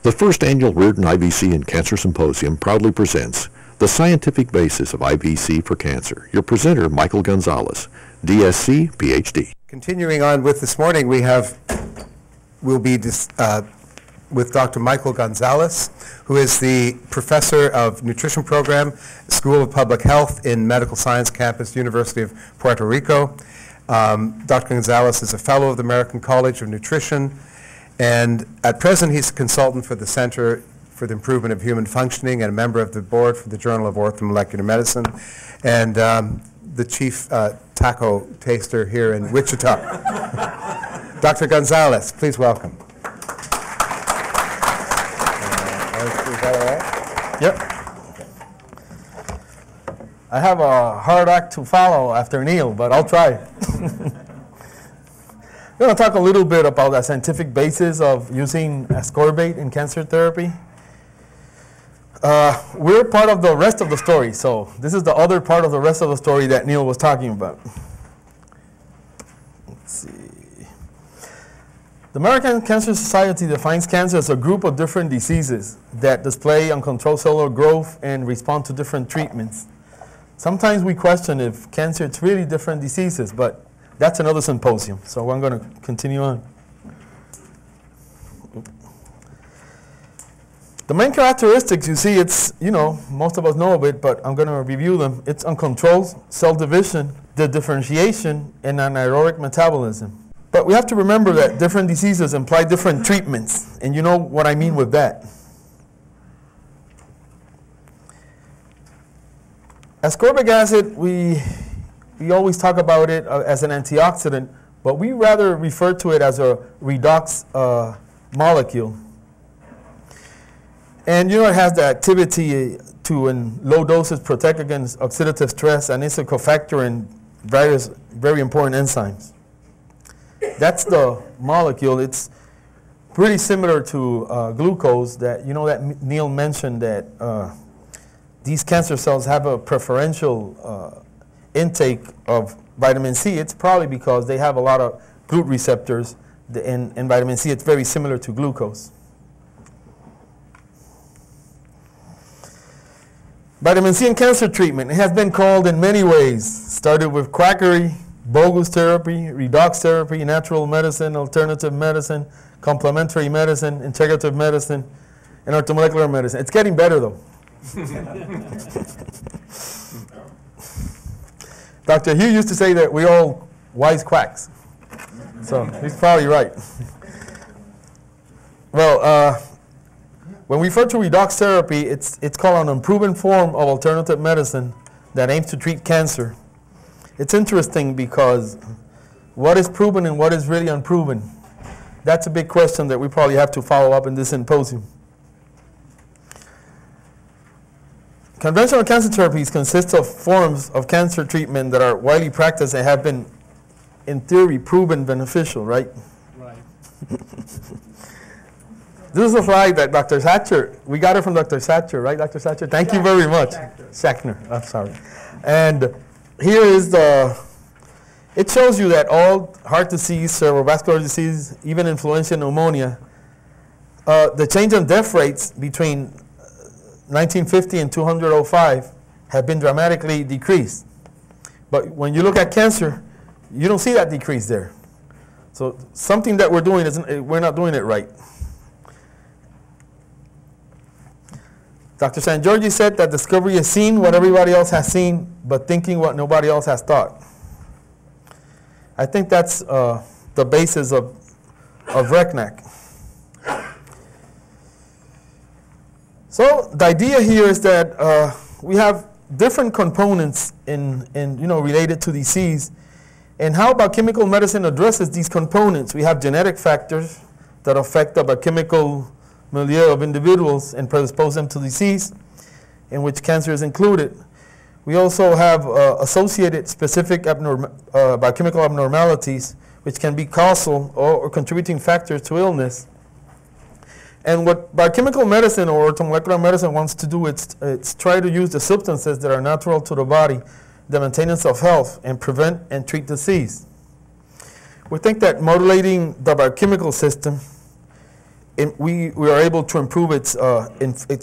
The first annual Riordan IVC and Cancer Symposium proudly presents The Scientific Basis of IVC for Cancer. Your presenter, Michael Gonzalez, DSc, Ph.D. Continuing on with this morning, we'll be with Dr. Michael Gonzalez, who is the Professor of Nutrition Program, School of Public Health in Medical Science Campus, University of Puerto Rico. Dr. Gonzalez is a Fellow of the American College of Nutrition, and at present he's a consultant for the Center for the Improvement of Human Functioning and a member of the board for the Journal of Orthomolecular Medicine, and the chief taco taster here in Wichita. Dr. Gonzalez, please welcome. Is that all right? Yep. I have a hard act to follow after Neil, but I'll try. I'm going to talk a little bit about the scientific basis of using ascorbate in cancer therapy. We're part of the rest of the story, so this is the other part of the rest of the story that Neil was talking about. Let's see. The American Cancer Society defines cancer as a group of different diseases that display uncontrolled cellular growth and respond to different treatments. Sometimes we question if cancer is really different diseases, but that's another symposium, so I'm going to continue on. The main characteristics, you see, it's, most of us know of it, but I'm going to review them. It's uncontrolled cell division, the differentiation, and anaerobic metabolism. But we have to remember that different diseases imply different treatments, and you know what I mean with that. Ascorbic acid, we always talk about it as an antioxidant, but we rather refer to it as a redox molecule. And it has the activity to, in low doses, protect against oxidative stress, and it's a cofactor in various very important enzymes. That's the molecule. It's pretty similar to glucose that, that Neil mentioned that these cancer cells have a preferential intake of vitamin C. It's probably because they have a lot of GLUT receptors, and vitamin C, it's very similar to glucose. Vitamin C in cancer treatment, it has been called in many ways. Started with quackery, bogus therapy, redox therapy, natural medicine, alternative medicine, complementary medicine, integrative medicine, and orthomolecular medicine. It's getting better though. Dr. Hugh used to say that we're all wise quacks. So he's probably right. Well, when we refer to redox therapy, it's called an unproven form of alternative medicine that aims to treat cancer. It's interesting because what is proven and what is really unproven? That's a big question that we probably have to follow up in this symposium. Conventional cancer therapies consist of forms of cancer treatment that are widely practiced and have been, in theory, proven beneficial, right? Right. This is a slide that Dr. Satcher, we got it from Dr. Satcher, right, Dr. Satcher? Thank you very much. Schachner, I'm sorry. And here is it shows you that all heart disease, cerebrovascular disease, even influenza pneumonia, the change in death rates between 1950 and 2005 have been dramatically decreased. But when you look at cancer, you don't see that decrease there. So something that we're doing, we're not doing it right. Dr. Szent-Gyorgyi said that discovery is seeing what everybody else has seen, but thinking what nobody else has thought. I think that's the basis of REGNAC. So the idea here is that we have different components related to disease, and how biochemical medicine addresses these components. We have genetic factors that affect the biochemical milieu of individuals and predispose them to disease, in which cancer is included. We also have associated specific biochemical abnormalities, which can be causal or contributing factors to illness. And what biochemical medicine or orthomolecular medicine wants to do, it's try to use the substances that are natural to the body, the maintenance of health, and prevent and treat disease. We think that modulating the biochemical system we are able to improve its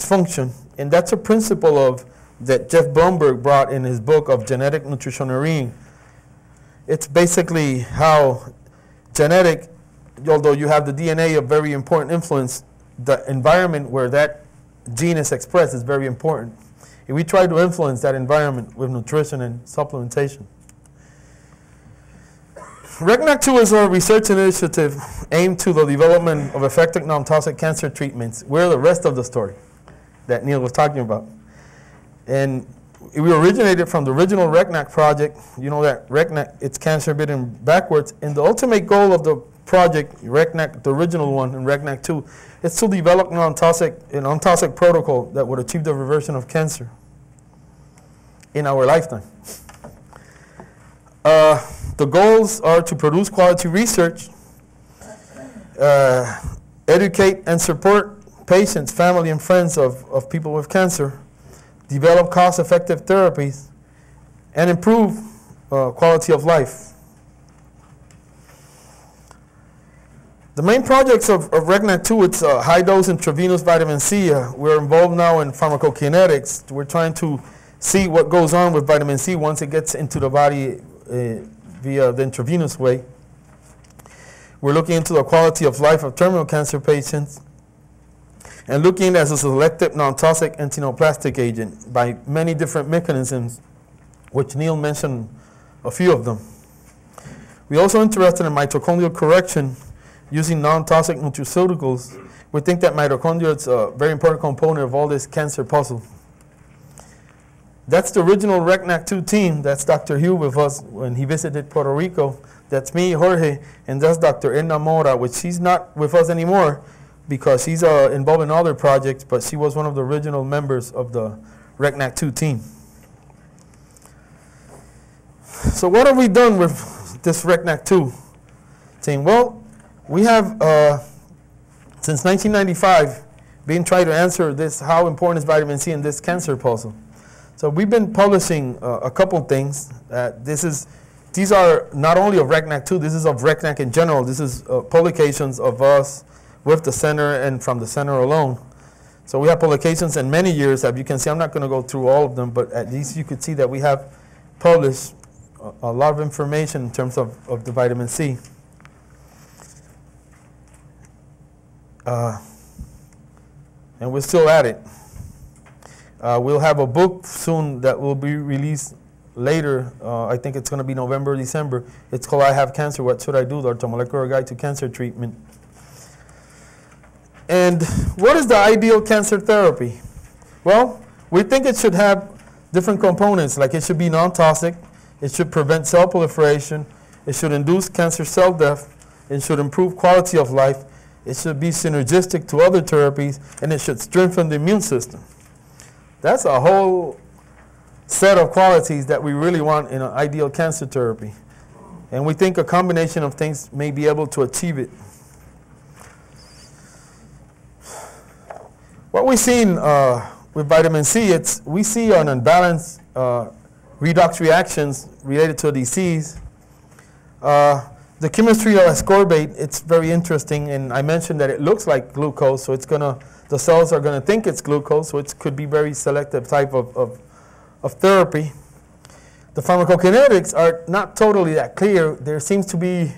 function. And that's a principle that Jeff Blumberg brought in his book of Genetic Nutritionary. It's basically how genetic, although you have the DNA, a very important influence, the environment where that gene is expressed is very important. And we try to influence that environment with nutrition and supplementation. REGNAC 2 is a research initiative aimed to the development of effective non-toxic cancer treatments. We're the rest of the story that Neil was talking about. And we originated from the original REGNAC project. You know that REGNAC, it's cancer bitten backwards. And the ultimate goal of the project, REGNAC, the original one, and REGNAC 2, is to develop an non-toxic protocol that would achieve the reversion of cancer in our lifetime. The goals are to produce quality research, educate and support patients, family, and friends of people with cancer, develop cost-effective therapies, and improve quality of life. The main projects of REGNAC 2, it's high-dose intravenous vitamin C. We're involved now in pharmacokinetics. We're trying to see what goes on with vitamin C once it gets into the body via the intravenous way. We're looking into the quality of life of terminal cancer patients and looking as a selective non-toxic antineoplastic agent by many different mechanisms, which Neil mentioned a few of them. We're also interested in mitochondrial correction using non-toxic nutraceuticals. We think that mitochondria is a very important component of all this cancer puzzle. That's the original REGNAC 2 team. That's Dr. Hugh with us when he visited Puerto Rico. That's me, Jorge, and that's Dr. Edna Mora, which she's not with us anymore because she's involved in other projects, but she was one of the original members of the REGNAC 2 team. So what have we done with this REGNAC 2 team? Well, we have, since 1995, been trying to answer this, how important is vitamin C in this cancer puzzle. So we've been publishing a couple things. These are not only of REGNAC 2, this is of REGNAC in general. This is publications of us with the center and from the center alone. So we have publications in many years. As you can see, I'm not going to go through all of them, but at least you could see that we have published a lot of information in terms of the vitamin C. And we're still at it. We'll have a book soon that will be released later. I think it's going to be November, December. It's called I Have Cancer, What Should I Do? The Molecular Guide to Cancer Treatment. And what is the ideal cancer therapy? Well, we think it should have different components, like it should be non-toxic, it should prevent cell proliferation, it should induce cancer cell death, it should improve quality of life, it should be synergistic to other therapies, and it should strengthen the immune system. That's a whole set of qualities that we really want in an ideal cancer therapy. And we think a combination of things may be able to achieve it. What we've seen with vitamin C, we see an unbalanced redox reactions related to a disease. The chemistry of ascorbate, it's very interesting, and I mentioned that it looks like glucose, so the cells are going to think it's glucose, so it could be very selective type of therapy. The pharmacokinetics are not totally that clear. There seems to be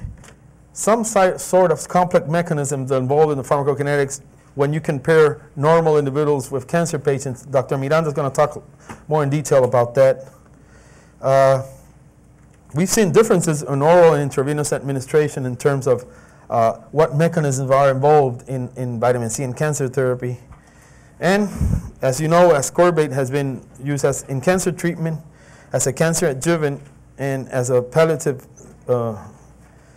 some sort of complex mechanisms involved in the pharmacokinetics when you compare normal individuals with cancer patients. Dr. Miranda is going to talk more in detail about that. We've seen differences in oral and intravenous administration in terms of what mechanisms are involved in vitamin C in cancer therapy. And as you know, Ascorbate has been used in cancer treatment, as a cancer adjuvant, and as a palliative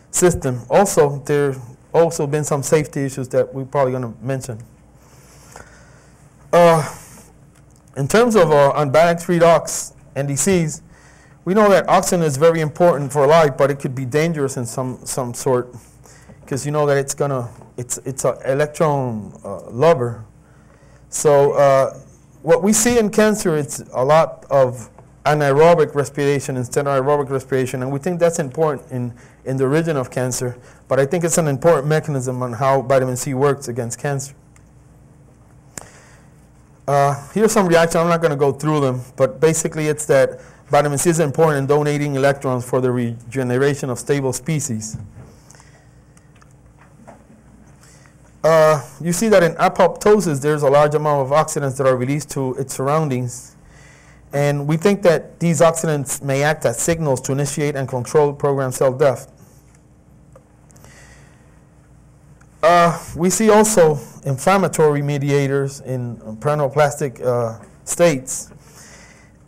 system. Also, there have also been some safety issues that we're probably going to mention. In terms of unbalanced redox and disease, we know that oxygen is very important for life, but it could be dangerous in some sort, because you know that it's an electron lover. So what we see in cancer, it's a lot of anaerobic respiration instead of aerobic respiration, and we think that's important in the origin of cancer, but I think it's an important mechanism on how vitamin C works against cancer. Here's some reactions. I'm not going to go through them, but basically it's that vitamin C is important in donating electrons for the regeneration of stable species. You see that in apoptosis, there's a large amount of oxidants that are released to its surroundings. And we think that these oxidants may act as signals to initiate and control programmed cell death. We see also inflammatory mediators in periplastic states.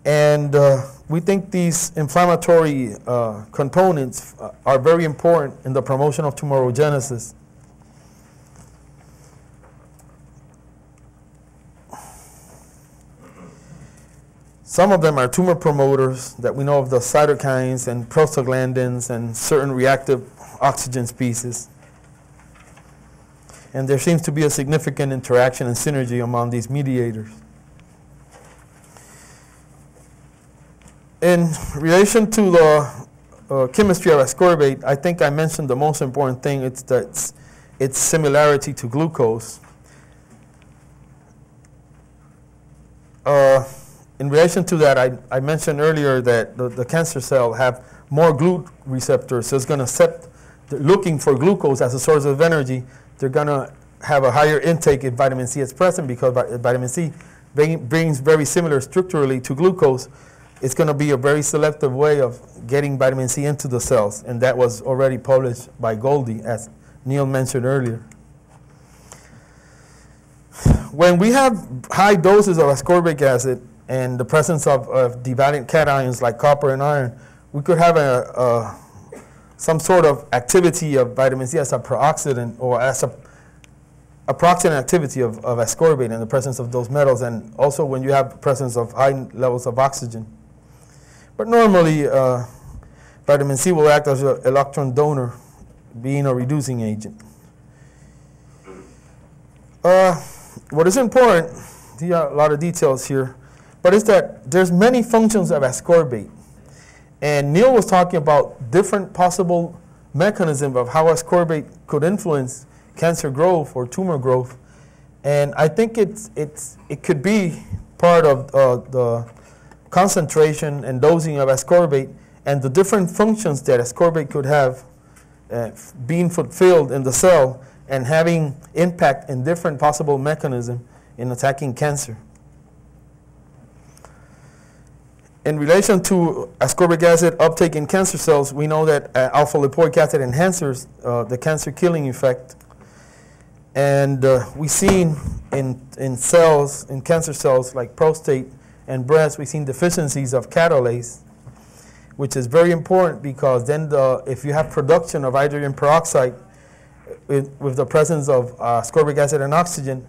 And we think these inflammatory components are very important in the promotion of tumorigenesis. Some of them are tumor promoters that we know of, the cytokines and prostaglandins and certain reactive oxygen species. And there seems to be a significant interaction and synergy among these mediators. In relation to the chemistry of ascorbate, I think I mentioned the most important thing. It's that its similarity to glucose. In relation to that, I mentioned earlier that the cancer cell have more GLUT receptors, so it's going to set, looking for glucose as a source of energy, they're going to have a higher intake if vitamin C is present, because vitamin C brings very similar structurally to glucose. It's going to be a very selective way of getting vitamin C into the cells, and that was already published by Goldie, as Neil mentioned earlier. When we have high doses of ascorbic acid and the presence of divalent cations like copper and iron, we could have some sort of activity of vitamin C as a prooxidant, or as a prooxidant activity of ascorbate in the presence of those metals, and also when you have presence of high levels of oxygen. But normally, vitamin C will act as an electron donor, being a reducing agent. What is important, there are a lot of details here, but it's that there's many functions of ascorbate. And Neil was talking about different possible mechanisms of how ascorbate could influence cancer growth or tumor growth. And I think it could be part of the concentration and dosing of ascorbate and the different functions that ascorbate could have being fulfilled in the cell and having impact in different possible mechanisms in attacking cancer. In relation to ascorbic acid uptake in cancer cells, we know that alpha-lipoic acid enhances the cancer killing effect. And we've seen in cells, in cancer cells like prostate and breast, we've seen deficiencies of catalase, which is very important because then if you have production of hydrogen peroxide with the presence of ascorbic acid and oxygen,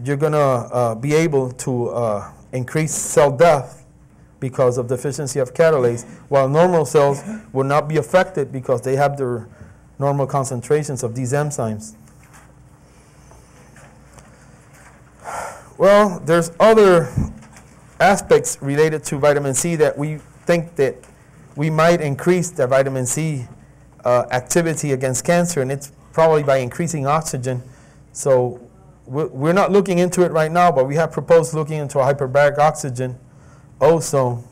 you're going to be able to increase cell death because of deficiency of catalase, while normal cells will not be affected because they have their normal concentrations of these enzymes. Well, there's other aspects related to vitamin C that we think that we might increase the vitamin C activity against cancer, and it's probably by increasing oxygen. So we're not looking into it right now, but we have proposed looking into a hyperbaric oxygen, ozone,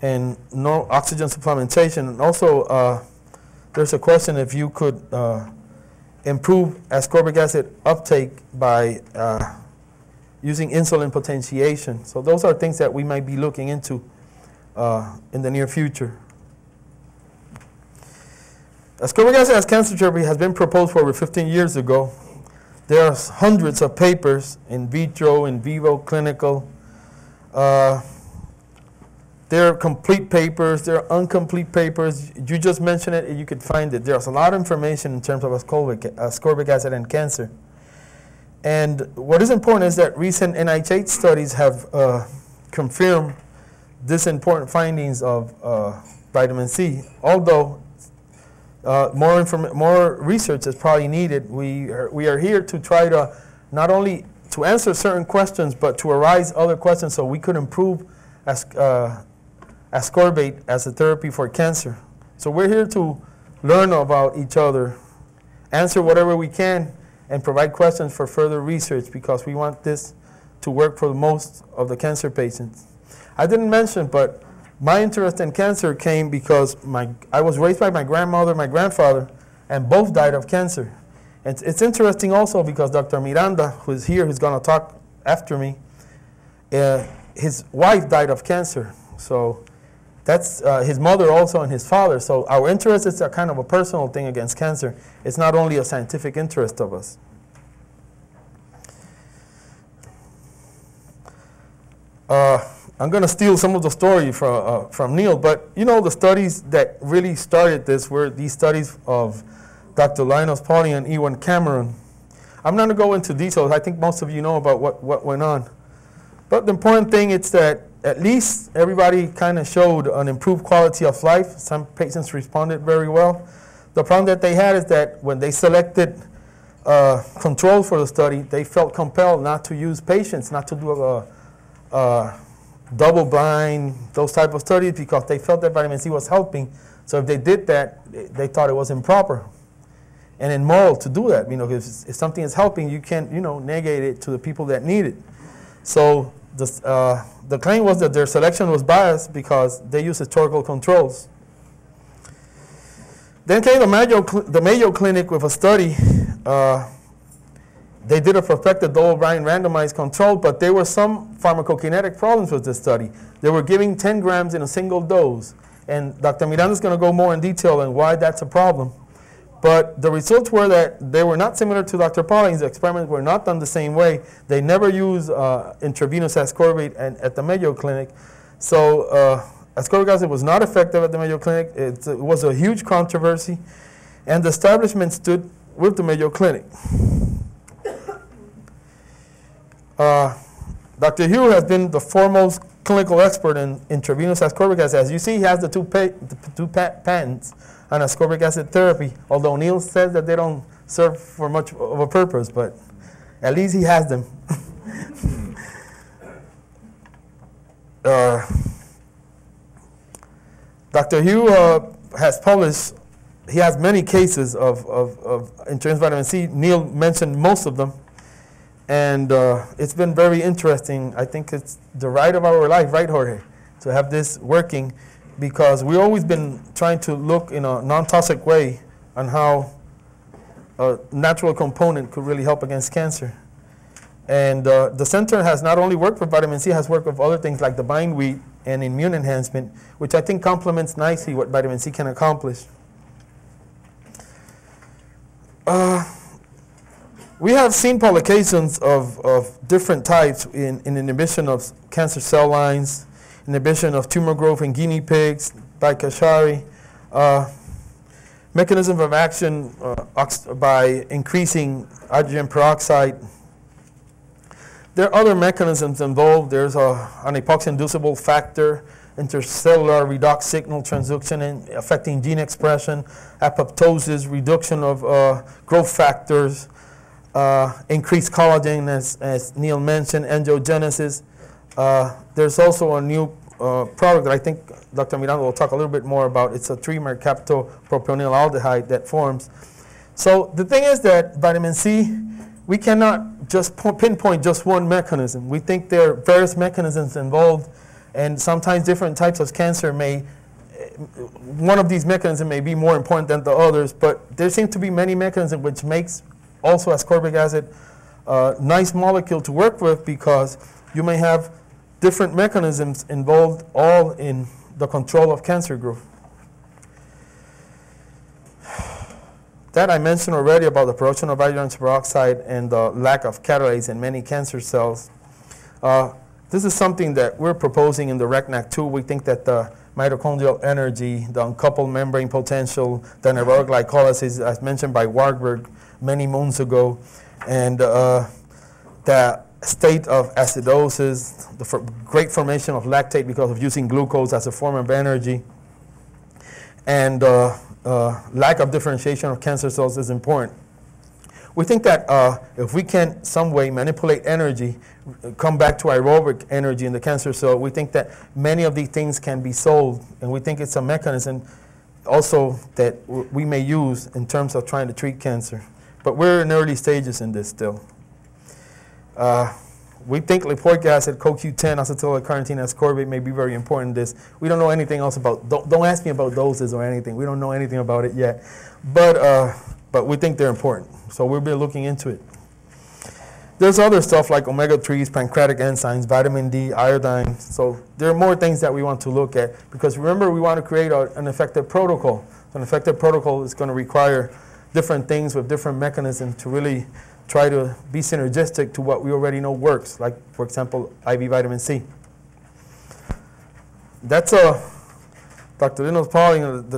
and no oxygen supplementation. And also, there's a question if you could improve ascorbic acid uptake by using insulin potentiation. So those are things that we might be looking into in the near future. Ascorbic acid as cancer therapy has been proposed for over 15 years ago. There are hundreds of papers in vitro, in vivo, clinical. There are complete papers, there are incomplete papers. You just mentioned it and you could find it. There's a lot of information in terms of ascorbic acid and cancer. And what is important is that recent NIH studies have confirmed these important findings of vitamin C. Although more research is probably needed, we are here to try to not only to answer certain questions, but to arise other questions so we could improve ascorbate as a therapy for cancer. So we're here to learn about each other, answer whatever we can, and provide questions for further research because we want this to work for most of the cancer patients. I didn't mention, but my interest in cancer came because I was raised by my grandmother, my grandfather, and both died of cancer. And it's interesting also because Dr. Miranda, who's here, who's going to talk after me, his wife died of cancer. So that's his mother also and his father. So our interest is a kind of a personal thing against cancer. It's not only a scientific interest of us. I'm going to steal some of the story from Neil, but you know the studies that really started this were these studies of Dr. Linus Pauling and Ewan Cameron. I'm not going to go into details. I think most of you know about what went on. But the important thing is that at least everybody kind of showed an improved quality of life. Some patients responded very well. The problem that they had is that when they selected controls for the study, they felt compelled not to use patients, not to do a double-blind, those type of studies because they felt that vitamin C was helping. So if they did that, they thought it was improper and immoral to do that. You know, if something is helping, you can't, you know, negate it to the people that need it. So the claim was that their selection was biased because they used historical controls. Then came the Mayo Clinic with a study. They did a prospective double-blind randomized control, but there were some pharmacokinetic problems with this study. They were giving 10 grams in a single dose. And Dr. Miranda is going to go more in detail on why that's a problem. But the results were that they were not similar to Dr. Pauling's. The experiments were not done the same way. They never used intravenous ascorbate at the Mayo Clinic. So ascorbic acid was not effective at the Mayo Clinic. It was a huge controversy. And the establishment stood with the Mayo Clinic. Dr. Hugh has been the foremost clinical expert in intravenous ascorbic acid. As you see, he has the two patents on ascorbic acid therapy, although Neil says that they don't serve for much of a purpose, but at least he has them. Dr. Hugh has published, he has many cases of intravenous vitamin C. Neil mentioned most of them. And it's been very interesting. I think it's the right of our life, right, Jorge, to have this working because we've always been trying to look in a non-toxic way on how a natural component could really help against cancer. And the center has not only worked for vitamin C, has worked with other things like the bindweed and immune enhancement, which I think complements nicely what vitamin C can accomplish. We have seen publications of different types in inhibition of cancer cell lines, inhibition of tumor growth in guinea pigs by Kashari, mechanism of action by increasing hydrogen peroxide. There are other mechanisms involved. There's an epoxy-inducible factor, intercellular redox signal transduction affecting gene expression, apoptosis, reduction of growth factors, increased collagen, as Neil mentioned, angiogenesis. There's also a new product that I think Dr. Miranda will talk a little bit more about. It's a trimer captopropional aldehyde that forms. So the thing is that vitamin C, we cannot just pinpoint just one mechanism. We think there are various mechanisms involved, and sometimes different types of cancer one of these mechanisms may be more important than the others, but there seem to be many mechanisms which makes also ascorbic acid a nice molecule to work with because you may have different mechanisms involved all in the control of cancer growth. That I mentioned already about the production of hydrogen peroxide and the lack of catalase in many cancer cells. This is something that we're proposing in the REGNAC 2. We think that the mitochondrial energy, the uncoupled membrane potential, the anaerobic glycolysis, as mentioned by Warburg many moons ago, and the state of acidosis, the great formation of lactate because of using glucose as a form of energy, and lack of differentiation of cancer cells is important. we think that if we can some way manipulate energy, come back to aerobic energy in the cancer cell, we think that many of these things can be solved, and we think it's a mechanism also that we may use in terms of trying to treat cancer. But we're in early stages in this still. We think lipoic acid, CoQ10, acetylcarnitine, ascorbate may be very important in this. We don't know anything else about, don't ask me about doses or anything. We don't know anything about it yet. But we think they're important. So we'll be looking into it. There's other stuff like omega-3s, pancreatic enzymes, vitamin D, iodine. So there are more things that we want to look at because remember we want to create an effective protocol. So an effective protocol is going to require different things with different mechanisms to really try to be synergistic to what we already know works, like, for example, IV vitamin C. That's Dr. Linus Pauling,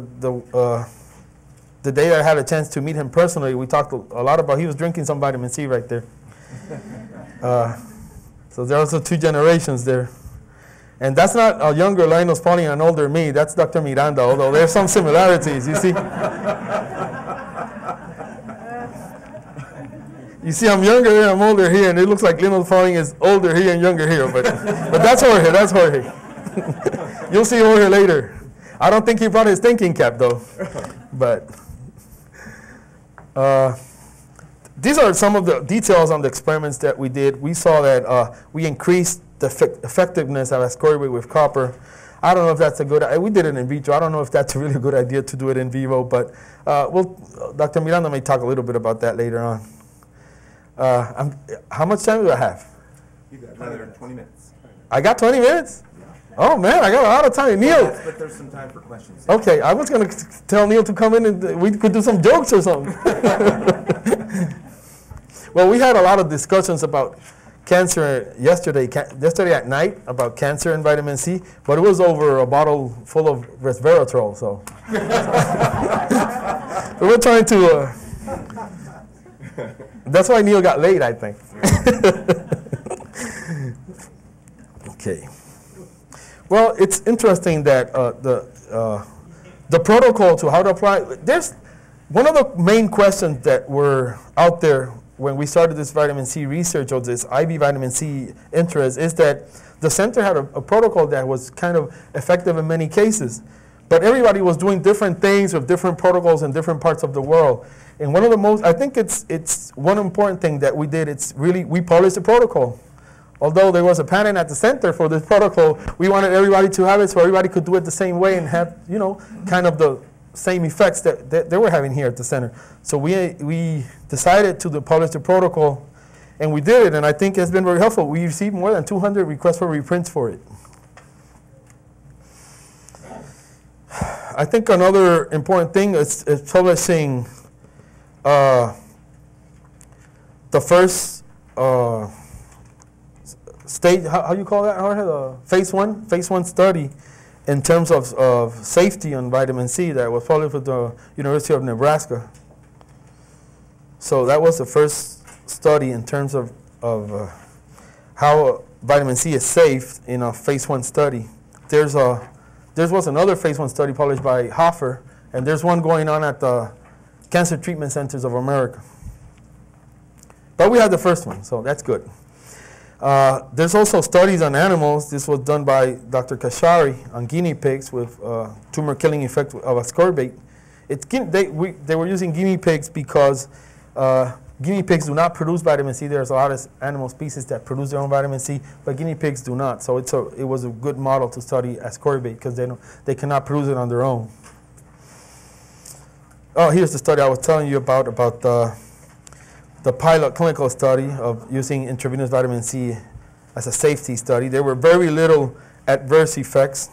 the day I had a chance to meet him personally, we talked a lot about, he was drinking some vitamin C right there. So there are also two generations there. And that's not a younger Linus Pauling and an older me, that's Dr. Miranda, although there's some similarities, you see. You see, I'm younger here, I'm older here, and it looks like Linus Pauling is older here and younger here, but that's Jorge, that's Jorge. You'll see Jorge later. I don't think he brought his thinking cap, though. But these are some of the details on the experiments that we did. We saw that we increased the effectiveness of ascorbate with copper. I don't know if that's a good idea. We did it in vitro. I don't know if that's a really good idea to do it in vivo, but Dr. Miranda may talk a little bit about that later on. How much time do I have? You got another 20 minutes. I got 20 minutes? Yeah. Oh, man, I got a lot of time. Neil. Yes, but there's some time for questions. Okay, I was going to tell Neil to come in and we could do some jokes or something. Well, we had a lot of discussions about cancer yesterday at night, about cancer and vitamin C, but it was over a bottle full of resveratrol, so. We're trying to... That's why Neil got late, I think. Okay. Well, it's interesting that the protocol to how to apply, there's one of the main questions that were out there when we started this vitamin C research or this IV vitamin C interest is that the center had a protocol that was kind of effective in many cases, but everybody was doing different things with different protocols in different parts of the world. And one of the most, I think it's one important thing that we did, it's really, we published the protocol. Although there was a patent at the center for this protocol, we wanted everybody to have it so everybody could do it the same way and have, you know, kind of the same effects that they were having here at the center. So we decided to publish the protocol, and we did it, and I think it's been very helpful. We received more than 200 requests for reprints for it. I think another important thing is publishing the first stage, how you call that, Jorge? The phase one study in terms of safety on vitamin C that was published with the University of Nebraska. So that was the first study in terms of how vitamin C is safe in a phase 1 study. There was another phase 1 study published by Hoffer, and there's one going on at the Cancer Treatment Centers of America. But we had the first one, so that's good. There's also studies on animals. This was done by Dr. Kashari on guinea pigs with tumor killing effect of ascorbate. They were using guinea pigs because guinea pigs do not produce vitamin C. There's a lot of animal species that produce their own vitamin C, but guinea pigs do not. So it was a good model to study ascorbate because they cannot produce it on their own. Oh, here's the study I was telling you about the pilot clinical study of using intravenous vitamin C as a safety study. There were very little adverse effects.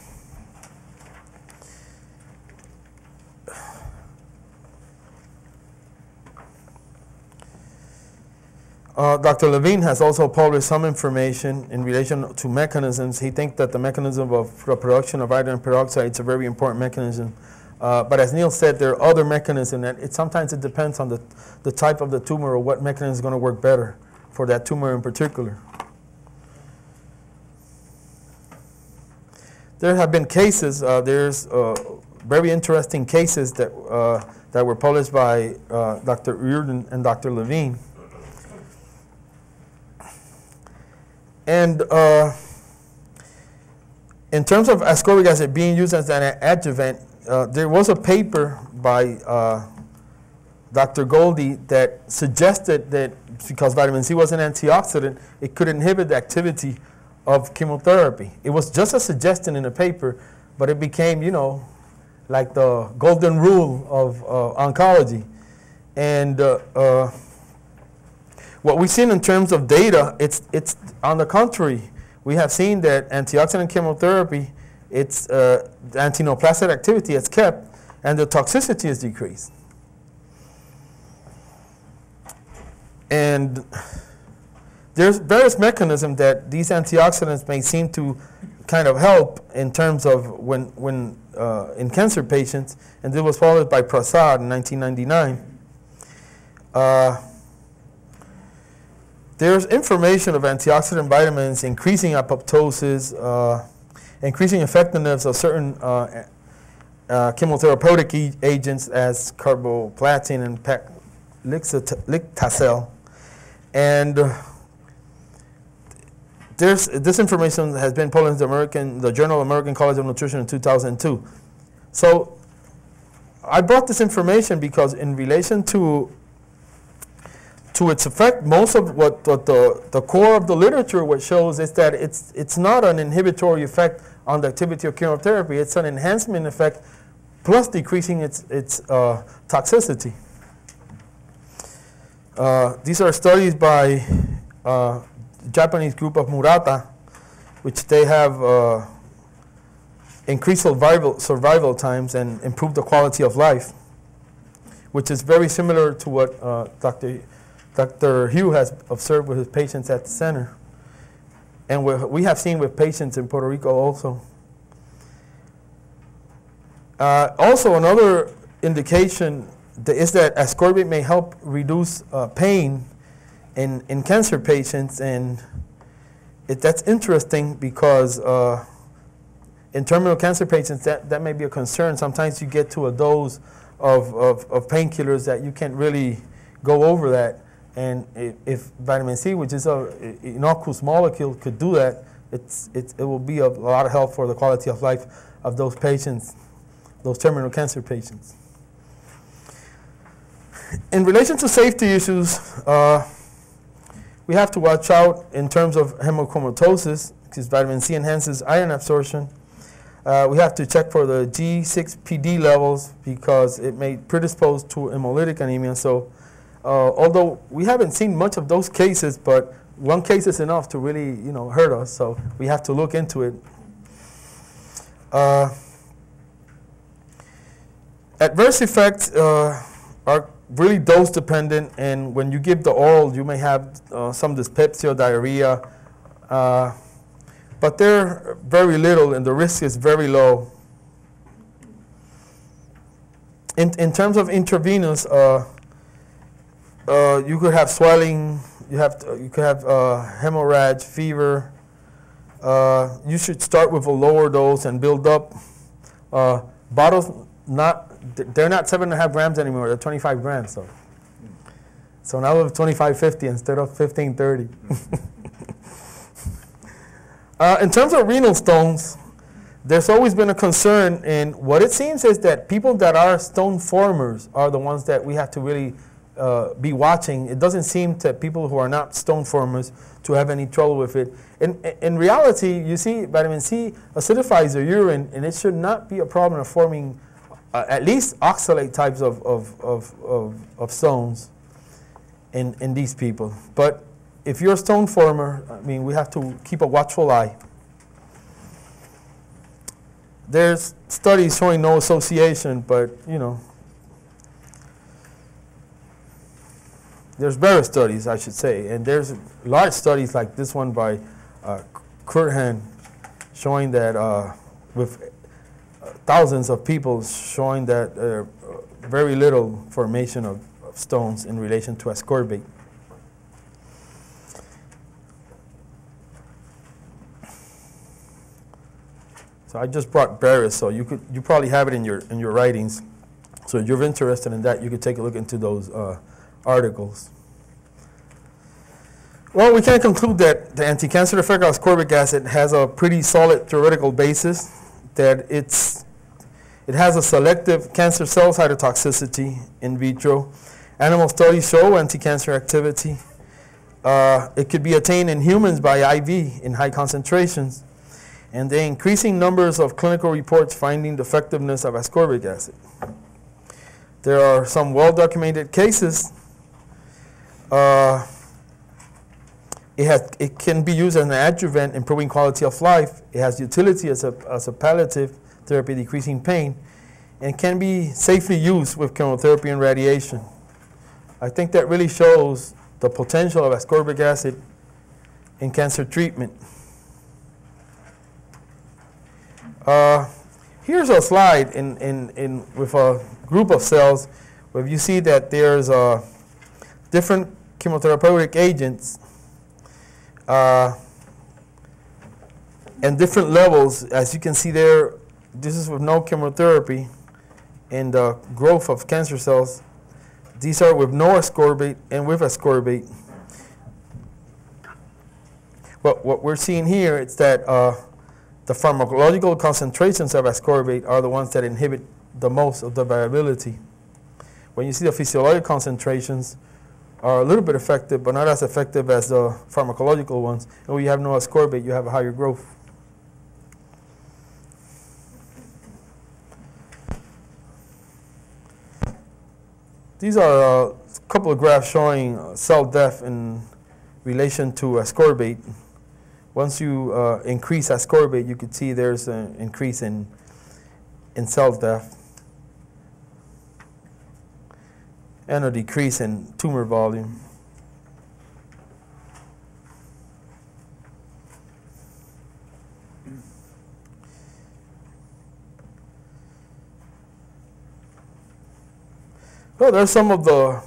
Dr. Levine has also published some information in relation to mechanisms. He thinks that the mechanism of the production of iodine peroxide is a very important mechanism. But as Neil said, there are other mechanisms, and sometimes it depends on the type of the tumor or what mechanism is going to work better for that tumor in particular. There have been cases, there's very interesting cases that, that were published by Dr. Riordan and Dr. Levine. And in terms of ascorbic acid being used as an adjuvant, there was a paper by Dr. Goldie that suggested that because vitamin C was an antioxidant, it could inhibit the activity of chemotherapy. It was just a suggestion in the paper, but it became, you know, like the golden rule of oncology. And what we've seen in terms of data, it's on the contrary. We have seen that antioxidant chemotherapy, its the antineoplastic activity is kept, and the toxicity is decreased. And there's various mechanisms that these antioxidants may seem to kind of help in terms of when in cancer patients, and this was published by Prasad in 1999. There's information of antioxidant vitamins increasing apoptosis, increasing effectiveness of certain chemotherapeutic agents as carboplatin and paclitaxel. And this information has been published in the Journal of American College of Nutrition in 2002. So I brought this information because in relation to its effect, most of what the core of the literature what shows is that it's not an inhibitory effect on the activity of chemotherapy. It's an enhancement effect plus decreasing its toxicity. These are studies by Japanese group of Murata, which they have increased survival times and improved the quality of life, which is very similar to what Dr. Hugh has observed with his patients at the center. And we have seen with patients in Puerto Rico also. Also, another indication is that ascorbic may help reduce pain in cancer patients, and that's interesting because in terminal cancer patients that may be a concern. Sometimes you get to a dose of painkillers that you can't really go over that, and if vitamin C, which is an innocuous molecule, could do that, it will be of a lot of help for the quality of life of those patients, those terminal cancer patients. In relation to safety issues, we have to watch out in terms of hemochromatosis, because vitamin C enhances iron absorption. We have to check for the G6PD levels because it may predispose to hemolytic anemia. So although we haven't seen much of those cases, but one case is enough to really, you know, hurt us. So we have to look into it. Adverse effects are really dose dependent, and when you give the oral, you may have some dyspepsia, diarrhea, but they're very little, and the risk is very low. In terms of intravenous, you could have swelling, you could have hemorrhage, fever. You should start with a lower dose and build up. Bottles they're not 7.5 grams anymore, they're 25 grams. So now we have 2550 instead of 1530. In terms of renal stones, there's always been a concern, and what it seems is that people that are stone formers are the ones that we have to really be watching. It doesn't seem that people who are not stone formers to have any trouble with it. In reality, you see vitamin C acidifies the urine, and it should not be a problem of forming at least oxalate types of stones in these people. But if you're a stone former, I mean, we have to keep a watchful eye. There's studies showing no association, but, you know, there's various studies, I should say, and there's large studies like this one by Kurhan showing that with thousands of people showing that very little formation of stones in relation to ascorbate. So I just brought Barris, so you probably have it in your writings. So if you're interested in that, you could take a look into those articles. Well, we can conclude that the anti-cancer effect of ascorbic acid has a pretty solid theoretical basis, that it has a selective cancer cell cytotoxicity in vitro. Animal studies show anti-cancer activity. It could be attained in humans by IV in high concentrations. And the increasing numbers of clinical reports finding the effectiveness of ascorbic acid. There are some well-documented cases. It can be used as an adjuvant, improving quality of life. It has utility as a palliative therapy, decreasing pain, and can be safely used with chemotherapy and radiation. I think that really shows the potential of ascorbic acid in cancer treatment. Here's a slide with a group of cells where you see that there's different chemotherapeutic agents and different levels. As you can see there, this is with no chemotherapy and the growth of cancer cells. These are with no ascorbate and with ascorbate. But what we're seeing here is that the pharmacological concentrations of ascorbate are the ones that inhibit the most of the variability. When you see the physiologic concentrations are a little bit effective, but not as effective as the pharmacological ones. And when you have no ascorbate, you have a higher growth. These are a couple of graphs showing cell death in relation to ascorbate. Once you increase ascorbate, you could see there's an increase in cell death and a decrease in tumor volume. Well, there's some of the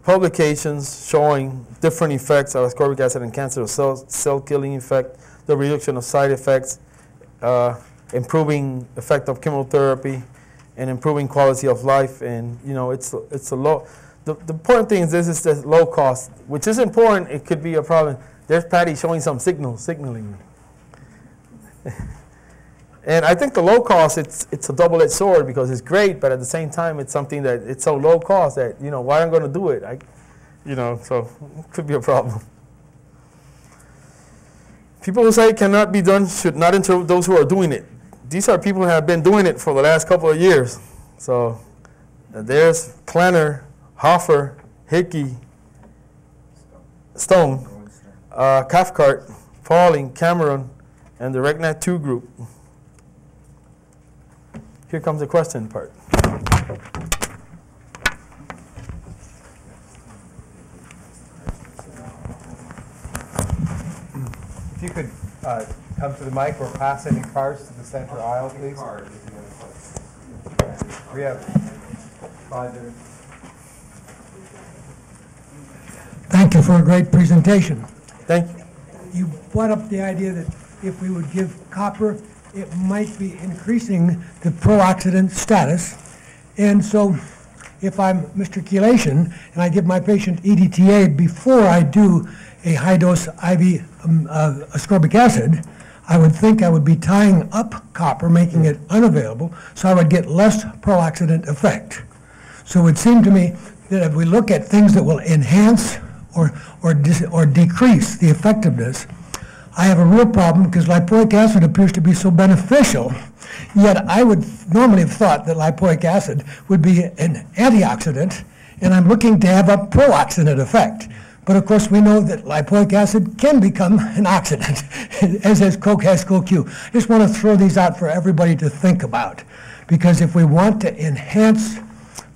publications showing different effects of ascorbic acid in cancer, cell killing effect, the reduction of side effects, improving effect of chemotherapy, and improving quality of life. And you know, it's a low. The important thing is this is the low cost, which is important. It could be a problem. There's Patty showing some signaling. And I think the low cost, it's a double-edged sword because it's great, but at the same time, it's something that it's so low cost that, you know, why I'm going to do it? So it could be a problem. People who say it cannot be done should not interrupt those who are doing it. These are people who have been doing it for the last couple of years. So there's Klenner, Hoffer, Hickey, Stone, Cathcart, Pauling, Cameron, and the REGNAC 2 group. Here comes the question part. If you could come to the mic or pass any cards to the center aisle, please. We have 5 minutes. Thank you for a great presentation. Thank you. You brought up the idea that if we would give copper, it might be increasing the pro-oxidant status. And so if I'm Mr. Chelation and I give my patient EDTA before I do a high-dose IV ascorbic acid, I would think I would be tying up copper, making it unavailable, so I would get less pro-oxidant effect. So it would seem to me that if we look at things that will enhance or decrease the effectiveness, I have a real problem because lipoic acid appears to be so beneficial, yet I would normally have thought that lipoic acid would be an antioxidant, and I'm looking to have a pro-oxidant effect. But of course we know that lipoic acid can become an oxidant, as has CoQ. I just want to throw these out for everybody to think about, because if we want to enhance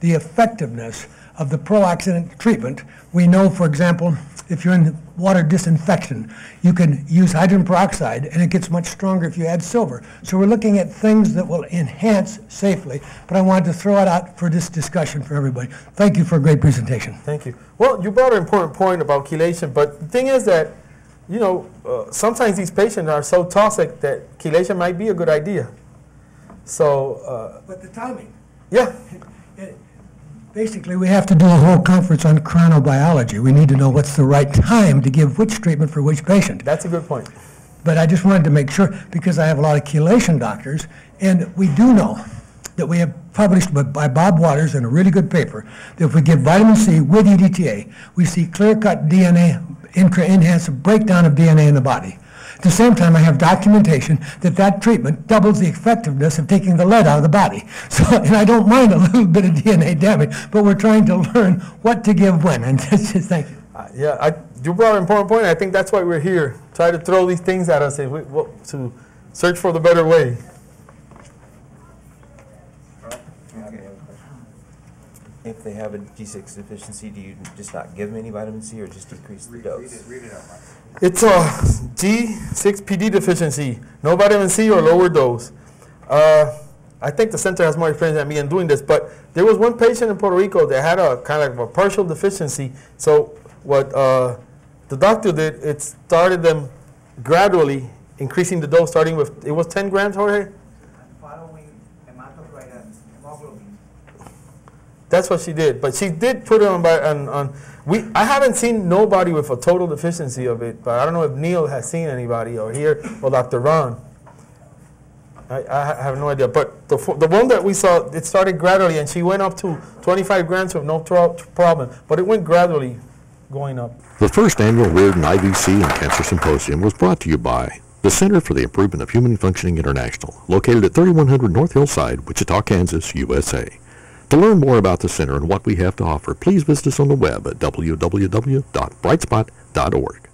the effectiveness of the pro-oxidant treatment, we know, for example, if you're in water disinfection, you can use hydrogen peroxide, and it gets much stronger if you add silver. So we're looking at things that will enhance safely, but I wanted to throw it out for this discussion for everybody. Thank you for a great presentation. Thank you. Well, you brought an important point about chelation, but the thing is that you know, sometimes these patients are so toxic that chelation might be a good idea. So. But the timing. Yeah. Basically, we have to do a whole conference on chronobiology. We need to know what's the right time to give which treatment for which patient. That's a good point. But I just wanted to make sure, because I have a lot of chelation doctors, and we do know that we have published by Bob Waters in a really good paper that if we give vitamin C with EDTA, we see clear-cut DNA, enhanced breakdown of DNA in the body. At the same time, I have documentation that that treatment doubles the effectiveness of taking the lead out of the body. So, and I don't mind a little bit of DNA damage, but we're trying to learn what to give when. And just thank you. You brought an important point. I think that's why we're here. Try to throw these things at us to search for the better way. If they have a G6 deficiency, do you just not give them any vitamin C or just decrease the dose? Read it out. It's a G6PD deficiency, no vitamin C or lower dose. I think the center has more experience than me in doing this, but there was one patient in Puerto Rico that had a kind of a partial deficiency. So what the doctor did, it started them gradually increasing the dose, starting with, it was 10 grams, Jorge? Following hematocrit and hemoglobin. That's what she did, but she did put it on I haven't seen nobody with a total deficiency of it, but I don't know if Neil has seen anybody or here or Dr. Ron. I have no idea, but the one that we saw, it started gradually, and she went up to 25 grams with no problem, but it went gradually going up. The first annual Riordan IVC and Cancer Symposium was brought to you by the Center for the Improvement of Human Functioning International, located at 3100 North Hillside, Wichita, Kansas, USA. To learn more about the center and what we have to offer, please visit us on the web at www.brightspot.org.